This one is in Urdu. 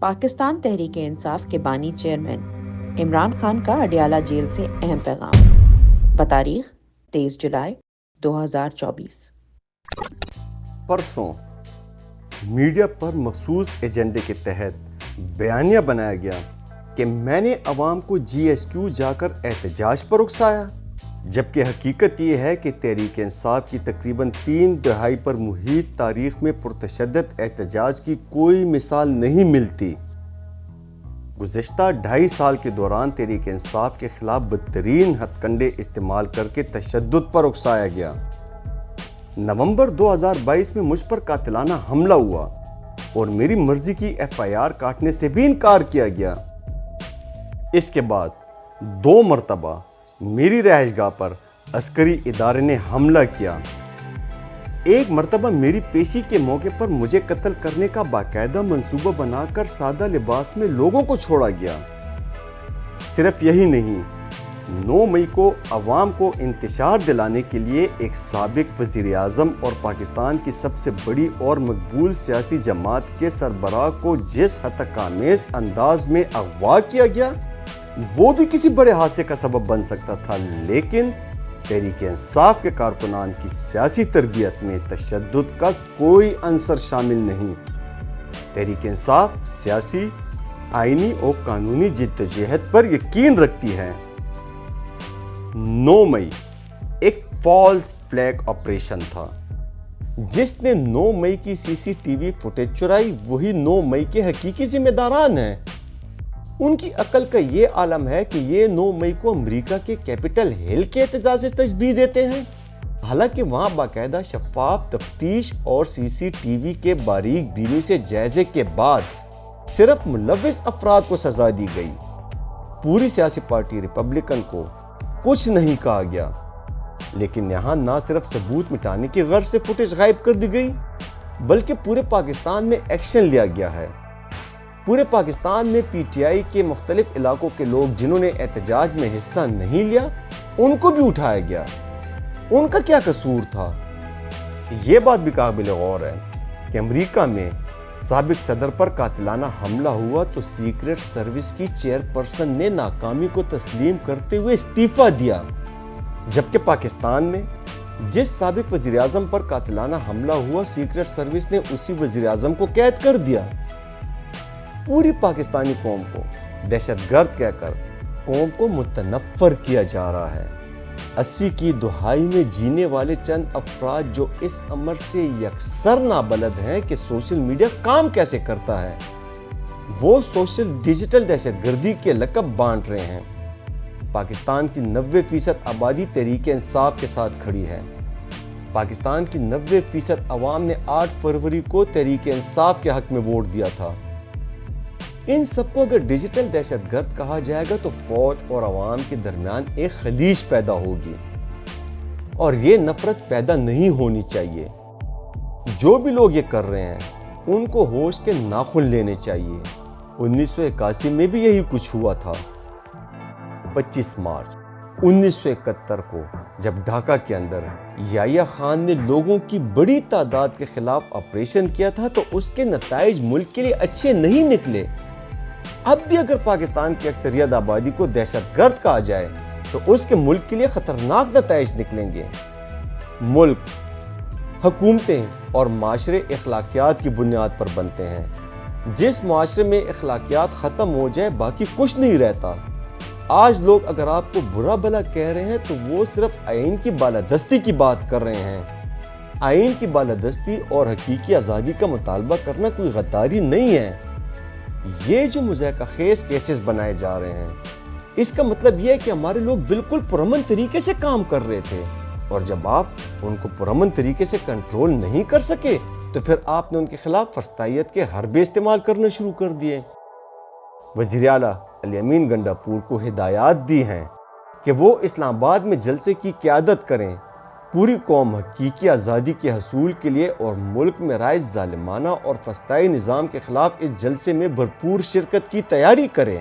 پاکستان تحریک انصاف کے بانی چیئرمین عمران خان کا اڈیالہ جیل سے اہم پیغام بتاریخ 23 جولائی 2024۔ پرسوں میڈیا پر مخصوص ایجنڈے کے تحت بیانیہ بنایا گیا کہ میں نے عوام کو جی ایس کیو جا کر احتجاج پر اکسایا، جبکہ حقیقت یہ ہے کہ تحریک انصاف کی تقریباً 3 دہائی پر محیط تاریخ میں پرتشدد احتجاج کی کوئی مثال نہیں ملتی۔ گزشتہ 2.5 سال کے دوران تحریک انصاف کے خلاف بدترین ہتھ کنڈے استعمال کر کے تشدد پر اکسایا گیا۔ نومبر 2022 میں مجھ پر قاتلانہ حملہ ہوا اور میری مرضی کی ایف آئی آر کاٹنے سے بھی انکار کیا گیا۔ اس کے بعد 2 مرتبہ میری رہائش گاہ پر عسکری ادارے نے حملہ کیا۔ ایک مرتبہ میری پیشی کے موقع پر مجھے قتل کرنے کا باقاعدہ منصوبہ بنا کر سادہ لباس میں لوگوں کو چھوڑا گیا۔ صرف یہی نہیں، 9 مئی کو عوام کو انتشار دلانے کے لیے ایک سابق وزیر اعظم اور پاکستان کی سب سے بڑی اور مقبول سیاسی جماعت کے سربراہ کو جس ہتک آمیز انداز میں اغوا کیا گیا وہ بھی کسی بڑے حادثے کا سبب بن سکتا تھا، لیکن تحریک انصاف کے کارکنان کی سیاسی تربیت میں تشدد کا کوئی عنصر شامل نہیں۔ تحریک انصاف سیاسی، آئینی اور قانونی جدوجہد پر یقین رکھتی ہے۔ 9 مئی ایک فالس فلیگ آپریشن تھا۔ جس نے 9 مئی کی سی سی ٹی وی فوٹیج چرائی وہی 9 مئی کے حقیقی ذمہ داران ہیں۔ ان کی عقل کا یہ عالم ہے کہ یہ 9 مئی کو امریکہ کے کیپٹل ہل کے احتجاج سے تشبیہ دیتے ہیں، حالانکہ وہاں باقاعدہ شفاف تفتیش اور سی سی ٹی وی کے باریک بینی سے جائزے کے بعد صرف ملوث افراد کو سزا دی گئی۔ پوری سیاسی پارٹی ریپبلکن کو کچھ نہیں کہا گیا، لیکن یہاں نہ صرف ثبوت مٹانے کی غرض سے فوٹیج غائب کر دی گئی بلکہ پورے پاکستان میں ایکشن لیا گیا ہے۔ پورے پاکستان میں پی ٹی آئی کے مختلف علاقوں کے لوگ جنہوں نے احتجاج میں حصہ نہیں لیا ان کو بھی اٹھایا گیا۔ ان کا کیا قصور تھا؟ یہ بات بھی قابل غور ہے کہ امریکہ میں سابق صدر پر قاتلانہ حملہ ہوا تو سیکرٹ سروس کی چیئرپرسن نے ناکامی کو تسلیم کرتے ہوئے استعفیٰ دیا، جبکہ پاکستان میں جس سابق وزیر اعظم پر قاتلانہ حملہ ہوا سیکرٹ سروس نے اسی وزیر اعظم کو قید کر دیا۔ پوری پاکستانی قوم کو دہشت گرد کہہ کر قوم کو متنفر کیا جا رہا ہے۔ 80 کی دہائی میں جینے والے چند افراد جو اس امر سے یکسر نابلد ہیں کہ سوشل میڈیا کام کیسے کرتا ہے، وہ سوشل ڈیجیٹل دہشت گردی کے لقب بانٹ رہے ہیں۔ پاکستان کی 90% آبادی تحریک انصاف کے ساتھ کھڑی ہے۔ پاکستان کی 90% عوام نے 8 فروری کو تحریک انصاف کے حق میں ووٹ دیا تھا۔ ان سب کو اگر ڈیجیٹل دہشت گرد کہا جائے گا تو فوج اور عوام کے درمیان ایک خلیج پیدا ہوگی، اور یہ نفرت پیدا نہیں ہونی چاہیے۔ جو بھی لوگ یہ کر رہے ہیں ان کو ہوش کے ناخن لینے چاہیے۔ 1981 میں بھی یہی کچھ ہوا تھا۔ 25 مارچ 1971 کو جب ڈھاکہ کے اندر یحییٰ خان نے لوگوں کی بڑی تعداد کے خلاف آپریشن کیا تھا تو اس کے نتائج ملک کے لیے اچھے نہیں نکلے۔ اب بھی اگر پاکستان کی اکثریت آبادی کو دہشت گرد کہا جائے تو اس کے ملک کے لیے خطرناک نتائج نکلیں گے۔ ملک، حکومتیں اور معاشرے اخلاقیات کی بنیاد پر بنتے ہیں۔ جس معاشرے میں اخلاقیات ختم ہو جائے باقی کچھ نہیں رہتا۔ آج لوگ اگر آپ کو برا بھلا کہہ رہے ہیں تو وہ صرف آئین کی بالادستی کی بات کر رہے ہیں۔ آئین کی بالادستی اور حقیقی آزادی کا مطالبہ کرنا کوئی غداری نہیں ہے۔ یہ جو مضحکہ خیز کیسز بنائے جا رہے ہیں اس کا مطلب یہ ہے کہ ہمارے لوگ بالکل پرامن طریقے سے کام کر رہے تھے، اور جب آپ ان کو پرامن طریقے سے کنٹرول نہیں کر سکے تو پھر آپ نے ان کے خلاف فرستائیت کے حربے استعمال کرنا شروع کر دیے۔ وزیر اعلیٰ علی امین گنڈاپور کو ہدایات دی ہیں کہ وہ اسلام آباد میں جلسے کی قیادت کریں، پوری قوم حقیقی آزادی کے حصول کے لیے اور ملک میں رائج ظالمانہ اور فسطائی نظام کے خلاف اس جلسے میں بھرپور شرکت کی تیاری کرے۔